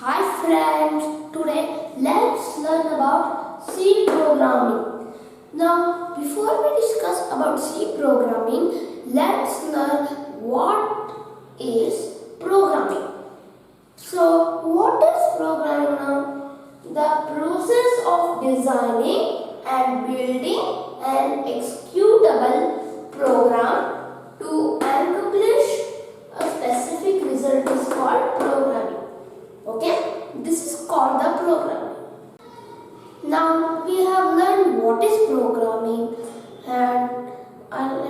Hi friends, today let's learn about C programming. Now, before we discuss about C programming, let's learn what is programming. So, what is programming now? The process of designing and building an executable program to accomplish a specific result is called programming. Okay, this is called the programming. Now we have learned what is programming and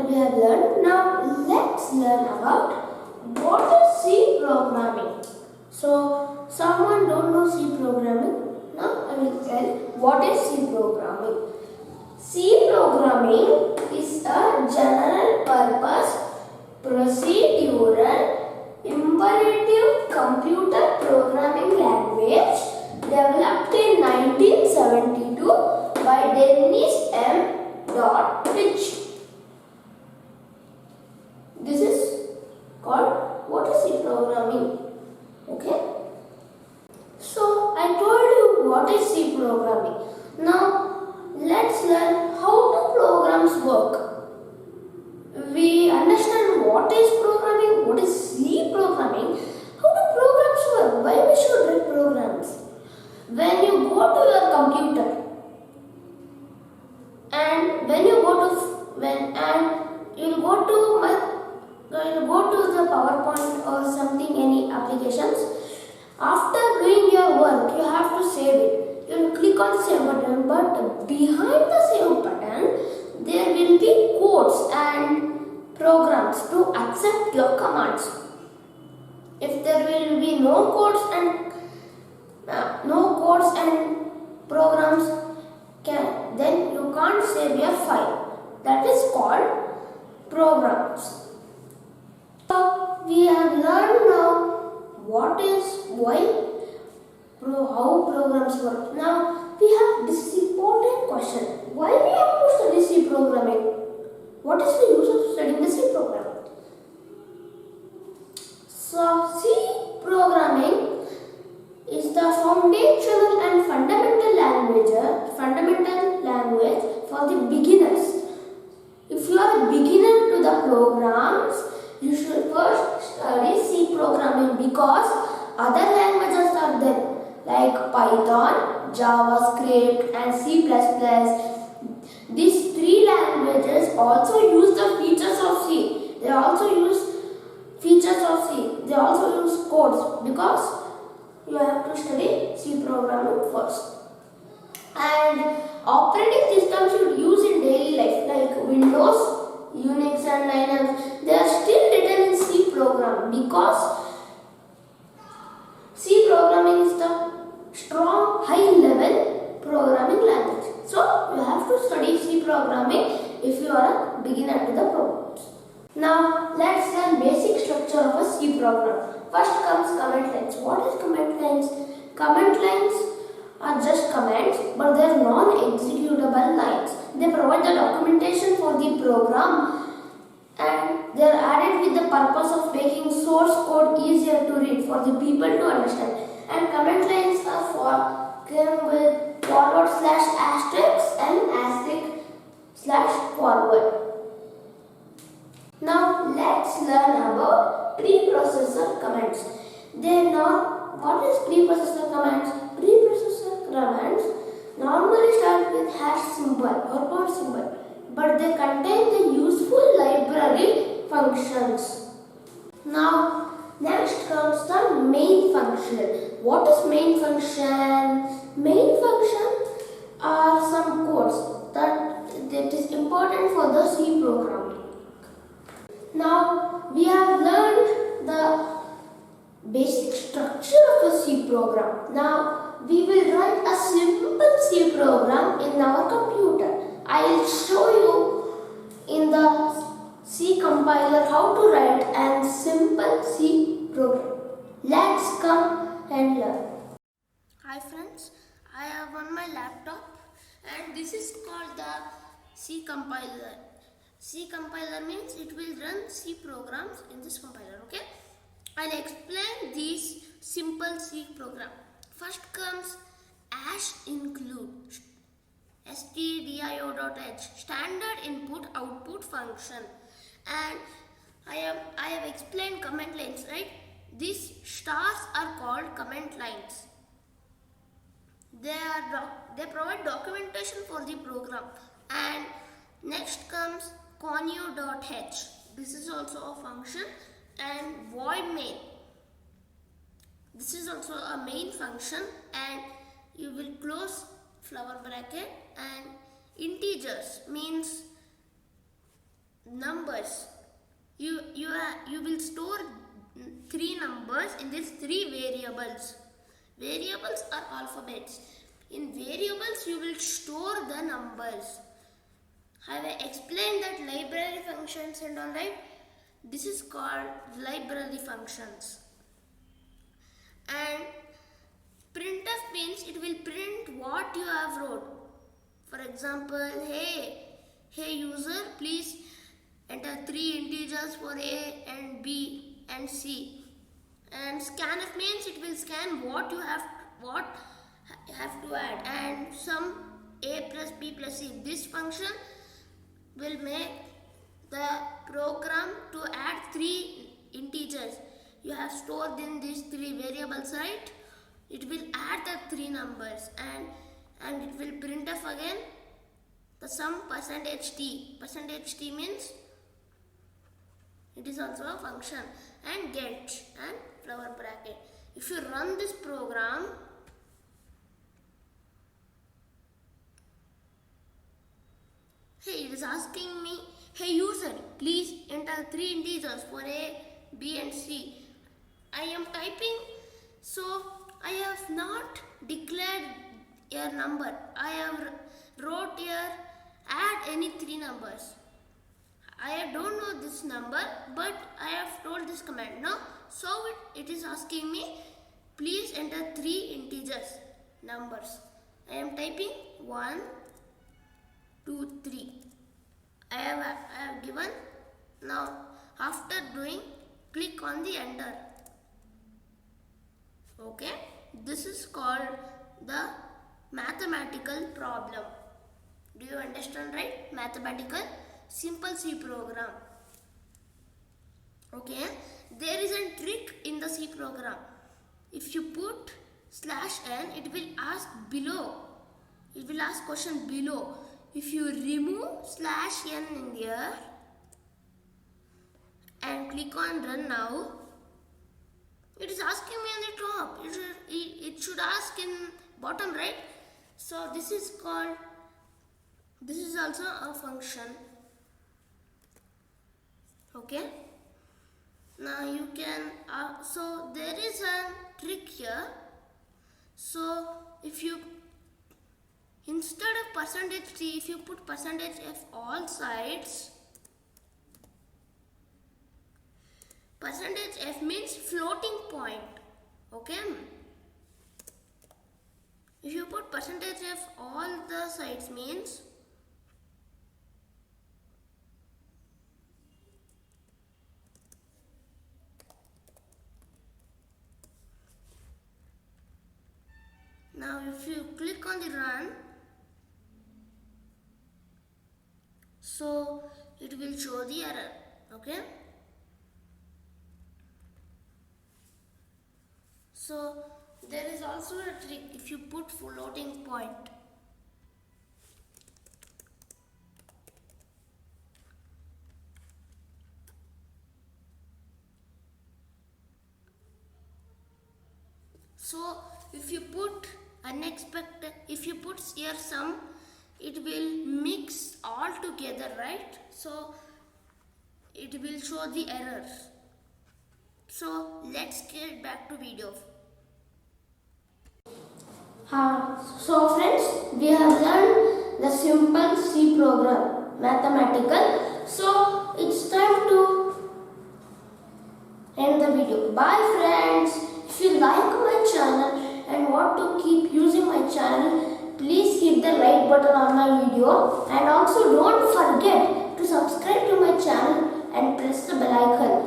we have learned. Now let's learn about what is C programming. So someone don't know C programming. Now I will tell what is C programming. C programming is a general purpose procedural imperative computer programming language developed in 1972 by Dennis M. Ritchie. This is called what is C programming. Okay. So I told you what is C programming. Now let's learn how do programs work. We understand what is programming, what is C programming, how do programs work, why we should write programs. When you go to your computer and when you go to you'll go to the PowerPoint or something, any applications. After doing your work, you have to save it. You'll click on the save button, but behind the save button, there will be codes and programs to accept your commands. If there will be no codes and programs, then you can't save your file. That is called programs. So we have learned now how programs work. Now we have this important question: why we have to study C programming? What is the use of studying the C program? So C programming is the foundational and fundamental language for the beginners. If you are a beginner to the programs, you should first study C programming because other languages are there like Python, JavaScript and C++. These three languages also use the features of C. They also use features of C. They also use codes because you have to study C programming first. And operating systems should use in daily life like Windows, Unix and Linux. They are still written in C program because C programming is the strong high level programming language. So you have to study C programming if you are a beginner to the programs. Now let's learn basic structure of a C program. First comes command lines. What is command lines? Command lines are just commands, but they are non-executable lines. They provide the documentation for the program and they are added with the purpose of making source code easier to read for the people to understand. And command lines are came with forward slash asterisk and asterisk slash forward. Now let's learn about preprocessor commands. What is preprocessor commands? Preprocessor commands normally start with hash symbol or pound symbol, but they contain the useful library functions. Now next comes the main function. What is main function? Main function are some codes that is important for the C programming. Now we have learned the basic structure of a C program. Now we will write a simple C program in our computer. I will show you in the C compiler how to write a simple C program. Let's come and learn. Hi friends, I have on my laptop and this is called the C compiler. C compiler means it will run C programs in this compiler. Okay, I'll explain these simple C program. First comes hash include, stdio.h, standard input output function, and I have explained comment lines, right? These stars are called comment lines. They provide documentation for the program. And next comes conio.h. This is also a function. And void main. This is also a main function, and you will close flower bracket. And integers means numbers. You will store 3 numbers in these 3 variables. Variables are alphabets. In variables you will store the numbers. Have I explained that library functions and all, right? This is called library functions. And printf means it will print what you have wrote. For example, hey user, please enter 3 integers for A and B and C. And scanf means it will scan what you have to add, and sum A plus B plus C. This function will make the program to add 3 integers you have stored in these 3 variables, right? It will add the 3 numbers, and it will printf again the sum %t. %t means it is also a function. And get and flower bracket. If you run this program, it is asking me, hey user, please enter 3 integers for A, B and C. I am typing, so I have not declared a number. I have wrote here add any 3 numbers. I don't know this number, but I have told this command. Now, so it is asking me, please enter 3 integers numbers. I am typing 1, 2, 3. I have given. Now, after doing, click on the enter. Okay, this is called the mathematical problem. Do you understand, right? Mathematical simple C program. Okay, there is a trick in the C program. If you put /n, it will ask below. It will ask question below. If you remove /n in here and click on run now, it is asking me on the top. It should ask in bottom, right? So this is also a function. Okay. Now you can, so there is a trick here. So if you, instead of %t, if you put %f all sides, %f means floating point. Okay. If you put %f all the sides means now if you click on the run, so it will show the error. Okay. So there is also a trick if you put floating point. So if you put unexpected, if you put here sum, it will mix all together, right? So it will show the errors. So let's get back to video. So friends, we have learned the simple C program, mathematical. So it's time to end the video. Bye friends. If you like my channel and want to keep using my channel, please hit the like button on my video, and also don't forget to subscribe to my channel and press the bell icon.